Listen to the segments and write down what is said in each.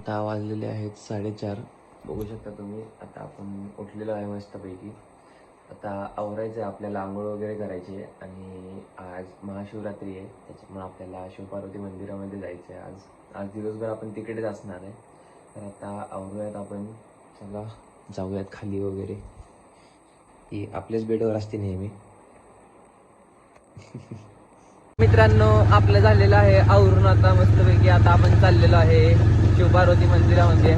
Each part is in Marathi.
आता वाजलेले आहेत 4:30. बघू शकता तुम्ही. आता आपण उठलेलो आहे मस्तपैकी. आता आवरायचं आहे, आपल्याला आंघोळ वगैरे करायची आहे आणि आज महाशिवरात्री आहे, त्याच्यामुळे आपल्याला शिवपार्वती मंदिरामध्ये जायचं आहे. आज दिवसभर आपण तिकडेच असणार आहे. तर आता आवरूयात आपण. चला जाऊयात खाली वगैरे. ही आपल्याच बेडवर असते नेहमी. मित्रांनो, आपलं झालेलं आहे आवरून. आता मस्तपैकी आता आपण चाललेलो आहे शिवपार्वती मंदिरामध्ये.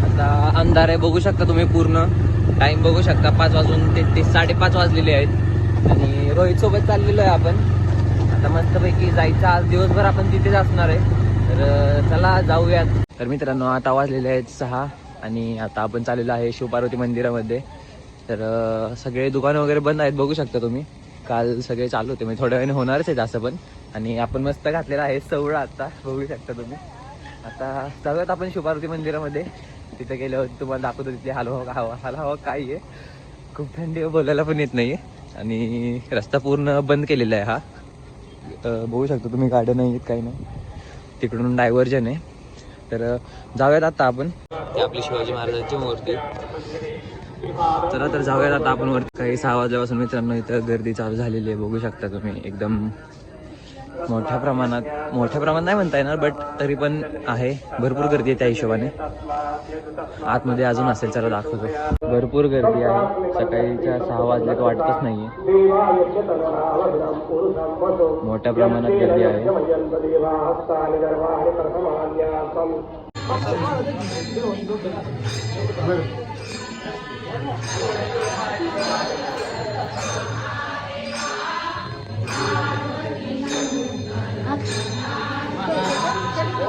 आता अंधार आहे, बघू शकता तुम्ही. पूर्ण टाइम बघू शकता, 5:33, 5:30 वाजलेले आहेत. आणि रोहित सोबत चाललेलो आहे आपण. आता मस्तपैकी जायचं, आज दिवसभर आपण तिथेच असणार आहे. तर चला जाऊयात. तर मित्रांनो, आता वाजलेले आहेत 6 आणि आता आपण चाललेलो आहे शिवपार्वती मंदिरामध्ये. तर सगळे दुकानं वगैरे बंद आहेत, बघू शकता तुम्ही. काल सगळे चालू होते, म्हणजे थोड्या वेळाने होणारच आहे असं पण. आणि आपण मस्त घातलेला आहे सवळा, आता बघू शकता तुम्ही. आता जाऊयात आपण शिवपार्वती मंदिरामध्ये. तिथे गेल्यावर तुम्हाला दाखवतो तिथली हवा काय आहे. खूप थंडी, बोलायला पण येत नाही. आणि रस्ता पूर्ण बंद केलेला आहे हा. बघू शकता तुम्ही, गाड्या नाही आहेत, काही नाही. तिकडून डायव्हर्जन आहे. तर जाऊयात आता आपण. ते आपली शिवाजी महाराजांची मूर्ती. चला तर जाऊयात आता आपण वरती. काही 6 वाजल्यापासून मित्रांनो इथं गर्दी चालू झालेली आहे, बघू शकता तुम्ही. एकदम मोठ्या प्रमाणात नाही म्हणता येणार, बट तरी पण आहे. भरपूर गर्दी आहे त्या हिशोबाने. आतमध्ये अजून असेल, चला दाखवतो. भरपूर गर्दी आहे, सकाळीच्या 6 वाजल्यात वाटतच नाहीये. मोठ्या प्रमाणात गर्दी आहे.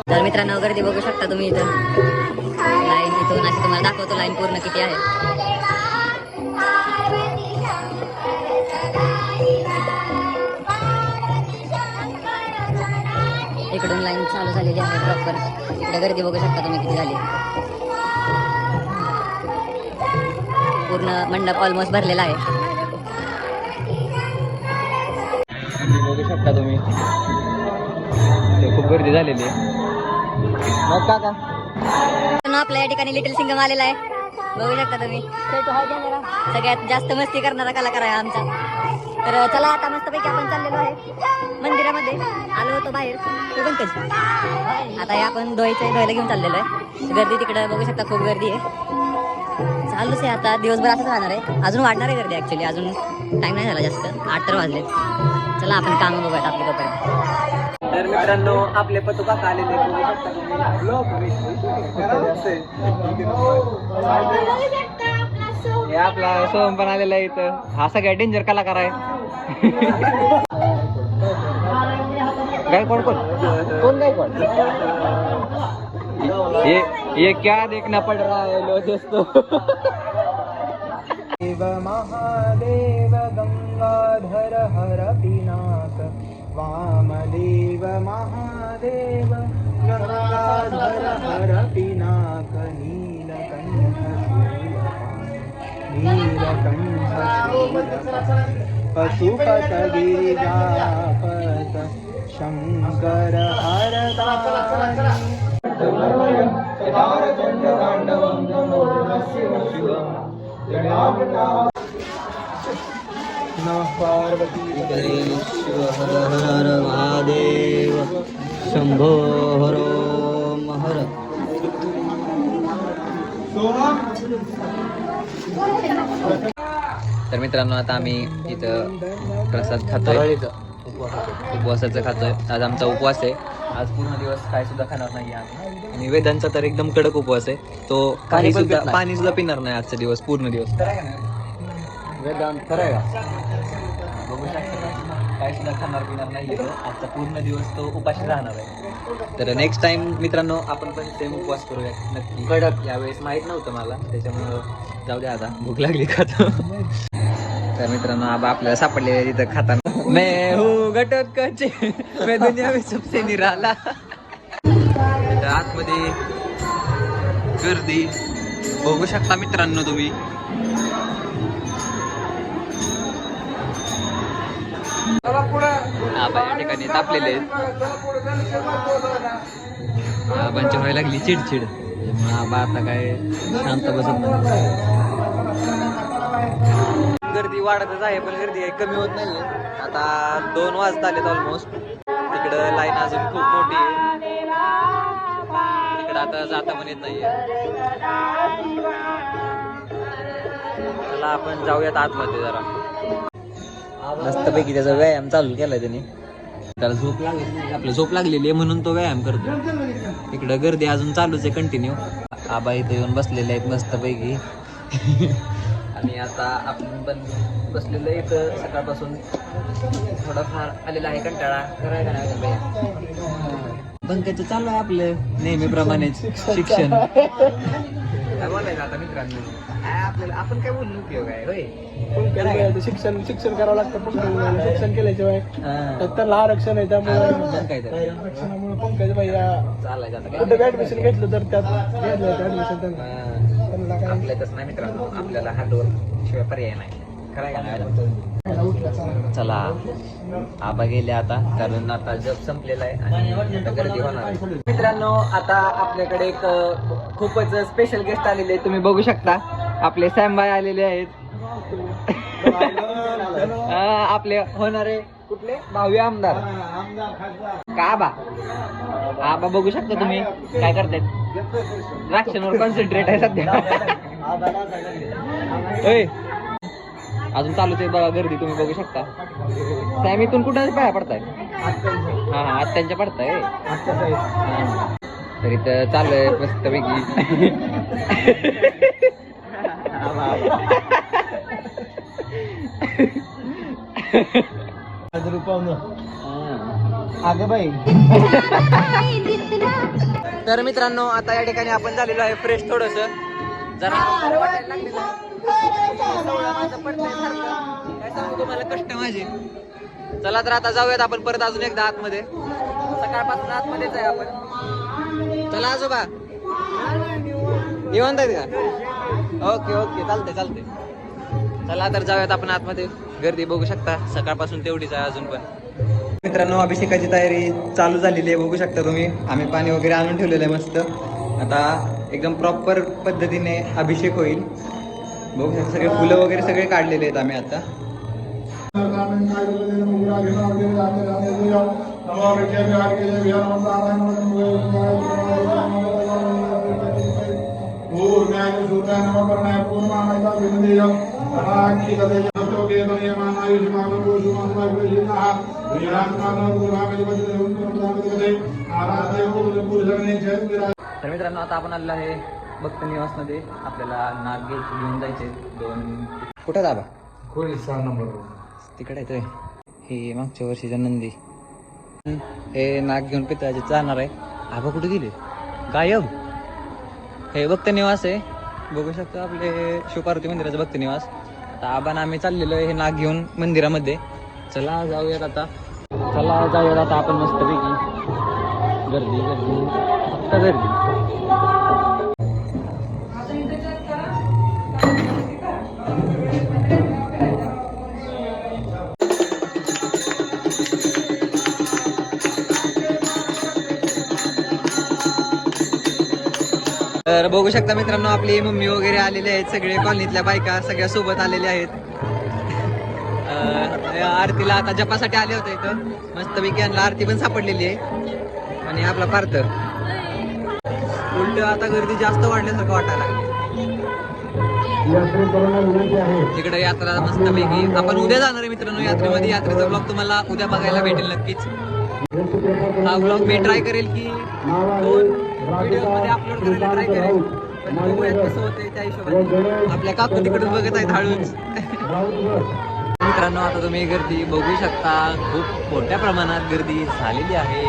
तर मित्रांनो, गर्दी बघू शकता तुम्ही. इथं लाईन, इथून अशी तुम्हाला दाखवतो लाईन पूर्ण किती आहे. इकडून लाईन चालू झालेली आहे प्रॉपर. इकडे गर्दी बघू शकता तुम्ही किती झाली. पूर्ण मंडप ऑलमोस्ट भरलेला आहे. बघू शकता तुम्ही, खूप गर्दी झालेली आहे. मग का आपल्या या ठिकाणी लिटिल सिंगम आलेला आहे, बघू शकता तुम्ही. सगळ्यात जास्त मस्ती करणारा कलाकार आहे आमचा. तर चला आता मस्तपैकी आपण चाललेलो आहे मंदिरामध्ये. आलो होतो बाहेर, तो पंकज. आता हे आपण धुवायला घेऊन चाललेलो आहे. गर्दी तिकडं बघू शकता, खूप गर्दी आहे. चालूच आहे आता, दिवसभर असंच राहणार आहे. अजून वाढणार आहे गर्दी ॲक्च्युली. अजून टाईम नाही झाला जास्त, 8 तर वाजले. चला आपण कामं बघूयात आपली तोपर्यंत. तर मित्रांनो, आपले पतुका आलेले बघू शकता तुम्ही. हे आपला सोहम पण आलेला आहे इथं. हा सगळ्या डेंजर कलाकार आहे. काय कोण काय कोण ये क्या देखना पड़ रहा है लो दोस्तों. देव महादेव गंगाधर हर पिनाक. वामदेव महादेव गंगाधर हर पिनाक. नीलकंठ पशुपत गिरिजापत शंकर हरदानी. हर हर महादेव शंभो हरो महर. तर मित्रांनो, आता आम्ही इथं प्रसाद खातोय, उपवासाचं खातोय. आज आमचा उपवास आहे. आज पूर्ण दिवस काय सुद्धा खाणार नाही आम्ही. आणि वेदांचा तर एकदम कडक उपवास आहे. तो पाणी सुद्धा पिणार नाही आजचा दिवस, पूर्ण दिवस. वेदांत खरं आहे का? बघू शकता, काय सुद्धा खाणार पिणार नाही आजचा पूर्ण दिवस. तो उपाशी राहणार आहे. तर नेक्स्ट टाइम मित्रांनो, आपण पण सेम उपवास करूया नक्की. कडक यावेळेस माहित नव्हतं मला, त्याच्यामुळं जाऊ द्या. आता भूक लागली खातो. तर मित्रांनो, आबा आपल्याला सापडले तिथं खाताना. मैं हूँ घटोत्कच, मैं दुनिया में सबसे निराला. आतमध्ये गर्दी बघू शकता मित्रांनो तुम्ही. आबा या ठिकाणी तापलेले आहेत. आबांची व्हायला लागली चिडचिड त्यामुळे आबा आता काय शांत बसत नाही. गर्दी वाढतच आहे पण गर्दी काही कमी होत नाहीये. आता 2 वाजता आलेत ऑलमोस्ट. तिकडं लाईन अजून खूप मोठी आहे. तिकडं आता जाता पण येत नाहीये. चला आपण जाऊयात आतमध्ये जरा. मस्तपैकी त्याचा व्यायाम चालू केलाय त्याने. त्याला झोप लागली, आपलं झोप लागलेली आहे म्हणून तो व्यायाम करतो. इकडं गर्दी अजून चालूच आहे कंटिन्यू. आबा इथं येऊन बसलेले आहेत मस्तपैकी. आणि आता आपण पण बसलेलं आहे इथं सकाळपासून. थोडाफार आलेला आहे कंटाळा. करायला नाही बंकाचं चालू आहे आपलं नेहमीप्रमाणेच शिक्षण. काय बोलायचं आता मित्रांनो, आपल्याला आपण काय बोलून उपयोग आहे होय. शिक्षण करावं लागतं. शिक्षण केल्याशिवाय त्याला आरक्षण आहे त्यामुळे काय तर आरक्षणामुळे पंकज भैया चालायचं आता कुठं काय ऍडमिशन घेतलं तर त्यात घेतलं ऍडमिशन त्यांना काय आपल्या तसं नाही मित्रांनो, आपल्याला हार्डवर्क शिवाय पर्याय नाही. चला आबा गेले आता, कारण आता जग संपलेला आहे आणि आता गर्दी होणार आहे. मित्रांनो आता आपल्याकडे एक खूपच स्पेशल गेस्ट आलेले आहेत. तुम्ही बघू शकता आपले सॅमबाई आलेले आहेत. आपले होणारे कुठले भावी आमदार का आबा बघू शकता तुम्ही काय करतायत. द्राक्षांवर कॉन्सन्ट्रेट आहे सध्या. अजून चालूच आहे बघा गर्दी, तुम्ही बघू शकता. सॅम इथून कुठं पाया पडताय. हा आत्यांच्या पडताय. तर इथं चालू आहे मस्तपैकी. तर मित्रांनो आता या ठिकाणी आपण झालेलो आहे फ्रेश. थोडस जरा वाटायला लागलेलं आहे. काय सांगू तुम्हाला कष्ट माझे. चला तर आता जाऊयात आपण परत अजून एकदा आतमध्ये. सकाळपासून आतमध्येच आहे आपण. चला आजोबा निवांत आहेत का. ओके चालते. चला तर जाऊयात आपण आतमध्ये. गर्दी बघू शकता सकाळपासून तेवढीच आहे अजून पण. मित्रांनो अभिषेकाची तयारी चालू झालेली आहे. बघू शकता तुम्ही आम्ही पाणी वगैरे आणून ठेवलेलं आहे मस्त. आता एकदम प्रॉपर पद्धतीने अभिषेक होईल. बघू शकता सगळे फुलं वगैरे सगळे काढलेले आहेत आम्ही आता. तर मित्रांनो आता आपण आलेलो आहे भक्त निवास मध्ये. आपल्याला नाग घेऊन जायचे 2. कुठं दाबा होय 6 नंबर तिकडे येतोय. हे मागच्या वर्षीचा नंदी. हे नाग घेऊन पितळाचे जाणार आहे. आबा कुठे गेले गायब. हे भक्त निवास आहे. बघू शकतो आपले शिवपार्वती मंदिराचं भक्त निवास. आता आबांना आम्ही चाललेलो आहे हे नाग घेऊन मंदिरामध्ये. चला जाऊयात आता आपण मस्तपैकी. गर्दी फक्त गर्दी. तर बघू शकता मित्रांनो आपली मम्मी वगैरे आलेले आहेत. सगळे कॉलनीतल्या बायका सगळ्या सोबत आलेल्या आहेत. आरतीला आता जपासाठी आले होते इथं मस्तपैकी. यांना आरती पण सापडलेली आहे. आणि आपला पार्थ उलट आता गर्दी जास्त वाढल्यासारखं वाटायला लागली. तिकडे यात्रा मस्तपैकी. आपण उद्या जाणार आहे मित्रांनो यात्रेमध्ये. यात्रेचा ब्लॉग तुम्हाला उद्या बघायला भेटेल नक्कीच. हा ब्लॉग मी ट्राय करेल की 2 व्हिडिओ मध्ये अपलोड करायला ट्राय करेल. पण बघूयात कसं होतंय त्या हिशोबाने. आपल्या काकू तिकडून बघत आहेत हळूच. मित्रांनो आता तुम्ही गर्दी बघू शकता. खूप मोठ्या प्रमाणात गर्दी झालेली आहे.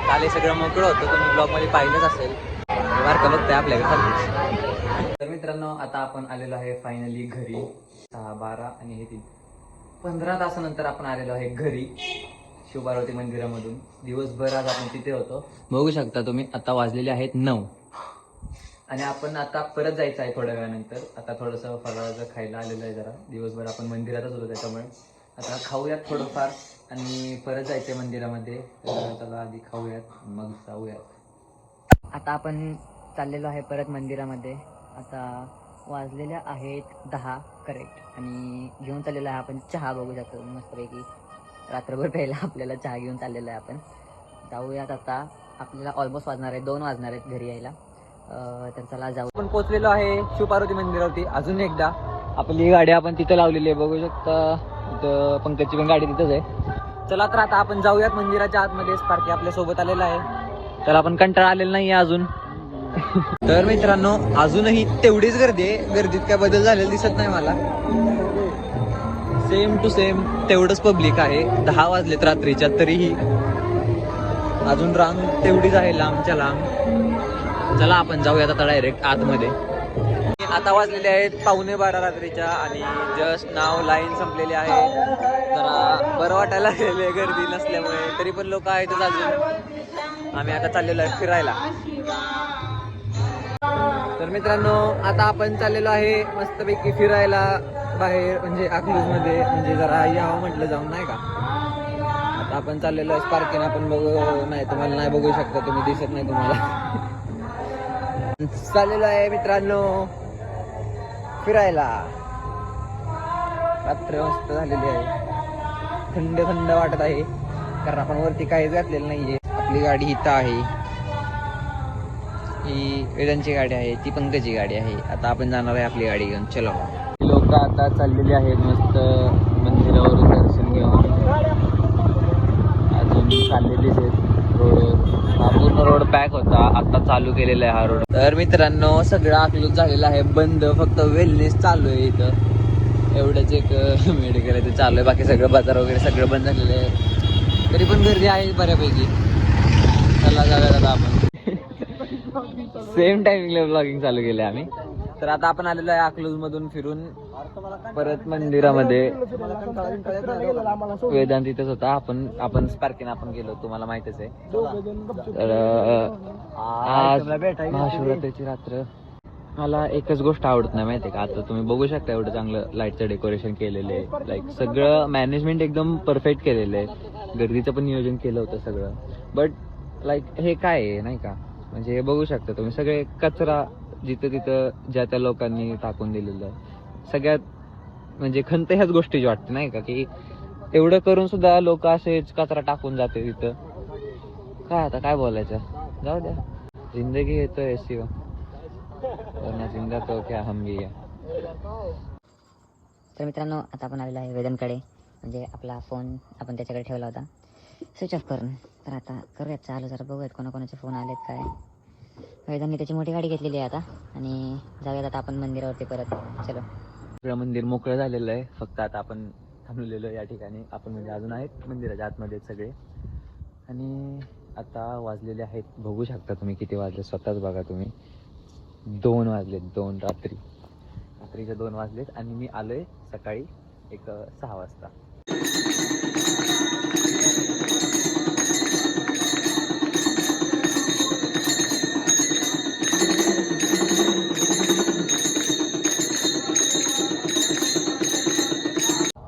काल हे सगळं मोकळं होतं. तुम्ही ब्लॉग मध्ये पाहिलंच असेल. वारका बघताय आपल्याकडे. तर मित्रांनो आता आपण आलेलो आहे फायनली घरी. 6, 12 आणि हे 3 15 तासानंतर आपण आलेलो आहे घरी शिवपार्वती मंदिरामधून. दिवसभर आज आपण तिथे होतो. बघू शकता तुम्ही आता वाजलेले आहेत 9 आणि आपण आता परत जायचं आहे थोड्या वेळानंतर. आता थोडंसं फराळाचं खायला आलेलं आहे. जरा दिवसभर आपण मंदिरातच होतो त्याच्यामुळे आता खाऊयात थोडंफार आणि परत जायचं आहे मंदिरामध्ये. चला आधी खाऊयात मग जाऊयात. आता आपण चाललेलो आहे परत मंदिरामध्ये. आता वाजलेल्या आहेत 10 करेक्ट आणि घेऊन चाललेलो आहे आपण चहा. बघू शकतो मस्तपैकी रात्रभर प्यायला आपल्याला चहा घेऊन चाललेलो आहे आपण. जाऊयात आता. आपल्याला ऑलमोस्ट वाजणार आहे 2 वाजणार आहेत घरी यायला. तर चला जाऊ. आपण पोहोचलेलो आहे शिवपार्वती मंदिरावरती. अजून एकदा आपली गाडी आपण तिथं लावलेली आहे. बघू शकता इथं पंकजची पण गाडी तिथंच आहे. चला तर आता आपण जाऊयात मंदिराच्या आतमध्ये. स्पार्की आपल्या सोबत आलेला आहे. तर आपण कंटाळा आलेला नाही अजून. तर मित्रांनो अजूनही तेवढीच गर्दी आहे. गर्दीत काय बदल झालेला दिसत नाही मला. सेम टू सेम तेवढंच पब्लिक आहे. 10 वाजलेत रात्रीच्या तरीही अजून रांग तेवढीच आहे लांबच्या लांब. चला आपण जाऊयात आता डायरेक्ट आतमध्ये. आता वाजलेले आहेत 11:15 रात्रीच्या आणि जस्ट नाव लाईन संपलेली आहे. जरा बरं वाटायला लागलेले गर्दी नसल्यामुळे. तरी पण लोक आहेतच अजून. आम्ही आता चाललेलो आहे फिरायला. तर मित्रांनो आता आपण चाललेलो आहे मस्तपैकी फिरायला बाहेर म्हणजे अकलूजमध्ये. म्हणजे जरा यावं म्हटलं जाऊन नाही का. आता आपण चाललेलो आहे स्पार्कीने. आपण बघू नाही तुम्हाला नाही बघू शकता तुम्ही. दिसत नाही तुम्हाला. चाललेलो आहे मित्रांनो फिरायला. रात्र मस्त झालेली आहे. थंड थंड वाटत आहे कारण आपण वरती काहीच घातलेलं नाहीये. आपली गाडी इथं आहे. ही वेदांची गाडी आहे. ती पंकजची गाडी आहे. आता आपण जाणार आहे आपली गाडी घेऊन. चलो. लोक आता चाललेली आहेत मस्त मंदिरावरून दर्शन घेऊन. अजून चाललेलीच आहेत रोड. हा पूर्ण रोड पॅक होता. आता चालू केलेला आहे हा रोड. तर मित्रांनो सगळं अकलूज झालेलं आहे बंद. फक्त वेलनेस चालू आहे इथं. एवढंच एक मेडिकल आहे ते चालू आहे. बाकी सगळं बाजार वगैरे सगळं बंद झालेलं आहे. तरी पण गर्दी आहे बऱ्यापैकी. चला जाऊया आता आपण. सेम टायमिंगला ब्लॉगिंग चालू केलं आम्ही. तर आता आपण आलेलो आहे अकलूज मधून फिरून परत मंदिरामध्ये. वेदांत इथंच होता. आपण स्पार्कीने आपण गेलो. तुम्हाला माहितच आहे. तर आज महाशिवरात्रीची रात्र. मला एकच गोष्ट आवडत नाही माहिती आहे का. आता तुम्ही बघू शकता एवढं चांगलं लाईटचं डेकोरेशन केलेलं आहे. लाईक सगळं मॅनेजमेंट एकदम परफेक्ट केलेलं आहे. गर्दीचं पण नियोजन केलं होतं सगळं. बट लाईक हे काय आहे नाही का. म्हणजे हे बघू शकता तुम्ही सगळे कचरा जिथं तिथं ज्या त्या लोकांनी टाकून दिलेलं आहे. सगळ्यात म्हणजे खंत ह्याच गोष्टीची वाटते नाही का की एवढं करून सुद्धा लोक असेच कचरा टाकून जाते तिथं. काय आता काय बोलायचं. जाऊ द्या. जिंदगी है तो ऐसी हो वरना जिंदा तो क्या हम भी है. तर मित्रांनो आता आपण आलेलो आहे वेदनकडे. म्हणजे आपला फोन आपण त्याच्याकडे ठेवला होता स्विच ऑफ करून. तर आता करूयात चालू. जरा बघूयात कोणाकोणाचे फोन आलेत काय. वेदांनी त्याची मोठी गाडी घेतलेली आहे आता आणि जाऊयात आता आपण मंदिरावरती परत. चलो. सगळं मंदिर मोकळं झालेलं आहे. फक्त आता आपण थांबलेलो या ठिकाणी. आपण म्हणजे अजून आहेत मंदिराच्या आतमध्ये सगळे. आणि आता वाजलेले आहेत बघू शकता तुम्ही किती वाजले. स्वतःच बघा तुम्ही. 2 वाजलेत. 2 रात्रीचे 2 वाजलेत आणि मी आलोय सकाळी 6 वाजता.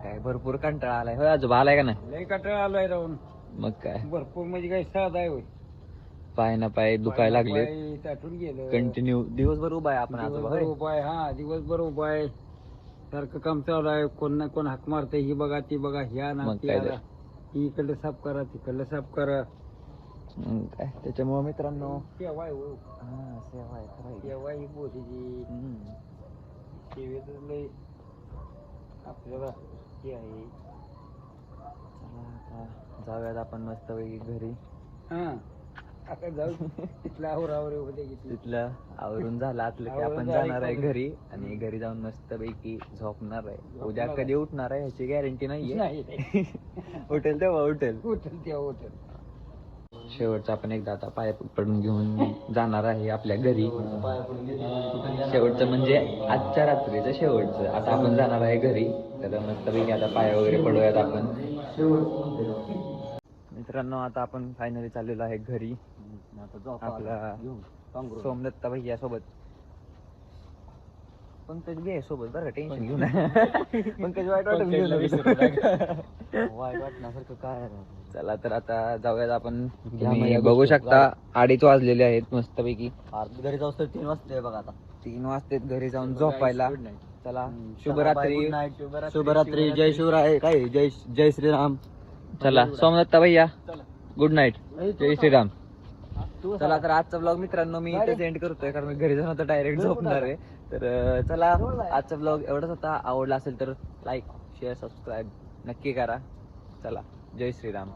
काय भरपूर कंटाळा आलाय. होय आजोबा आलाय का नाही. लय कंटाळा आलोय राहून. मग काय भरपूर म्हणजे काही साधा आहे. पाय ना पाय दुखायला लागले. त्यातून गेलं कंटिन्यू दिवसभर उभा आहे आपण आजोबा. दिवसभर होय? उभा आहे. हा दिवसभर उभा आहे. सारखं काम चालू आहे. कोण ना कोण हाक मारते. ही बघा ती बघा ह्या ना मग ती काय आला. तर. ही इकडलं साफ करा तिकडलं साफ करा. मग काय त्याच्यामुळे मित्रांनो सेवा आहे हो. हा सेवा आहे खरं आहे. सेवा ही मोदीची सेवेतच लय आपल्याला हे आहे. चला आता जाऊयात आपण मस्तपैकी घरी. हा आता जाऊ तिथला आवरावर होते तिथलं आवरून झालं आतलं की आपण जाणार आहे घरी. आणि घरी जाऊन मस्तपैकी झोपणार आहे. उद्या कधी उठणार आहे ह्याची गॅरंटी नाहीये. उठेल तेव्हा उठेल. होटेल त्या होटेल. शेवटचं आपण एकदा आता पाय पडून घेऊन जाणार आहे आपल्या घरी. शेवटचं म्हणजे आजच्या रात्रीचं शेवटचं. आता आपण जाणार आहे घरी. तर मस्तपैकी आता पाय वगैरे पडूयात आपण. मित्रांनो आता आपण फायनली चाललेलो आहे घरी. आपला सोमदत्ता भैया सोबत. पंकज बी आहे सोबत बरं का, टेन्शन घेऊ नका. पंकज वाईट वाटत घेऊ नका. वाईट वाटण्यासारखं काय आहे? चला तर आता जाऊयात आपण. घ्या तुम्ही मग या बघू गोष्टी. शकता 2:30 वाजलेले आहेत मस्तपैकी. घरी जाऊस तर 3 वाजता बघा आता. 3 वाजतेत घरी जाऊन झोपायला. चला शुभरात्री. शुभरात्री. जय शिवराय. काय जय जय श्रीराम. चला सोमदत्ता भैया गुड नाईट. जय श्रीराम. चला तर आजचा ब्लॉग मित्रांनो मी इथेच एंड करतोय, कारण मी घरी जाऊन आता डायरेक्ट झोपणार आहे. तर चला आजचा ब्लॉग एवढाच होता. आवडला असेल तर लाईक शेअर सबस्क्राईब नक्की करा. चला जय श्रीराम.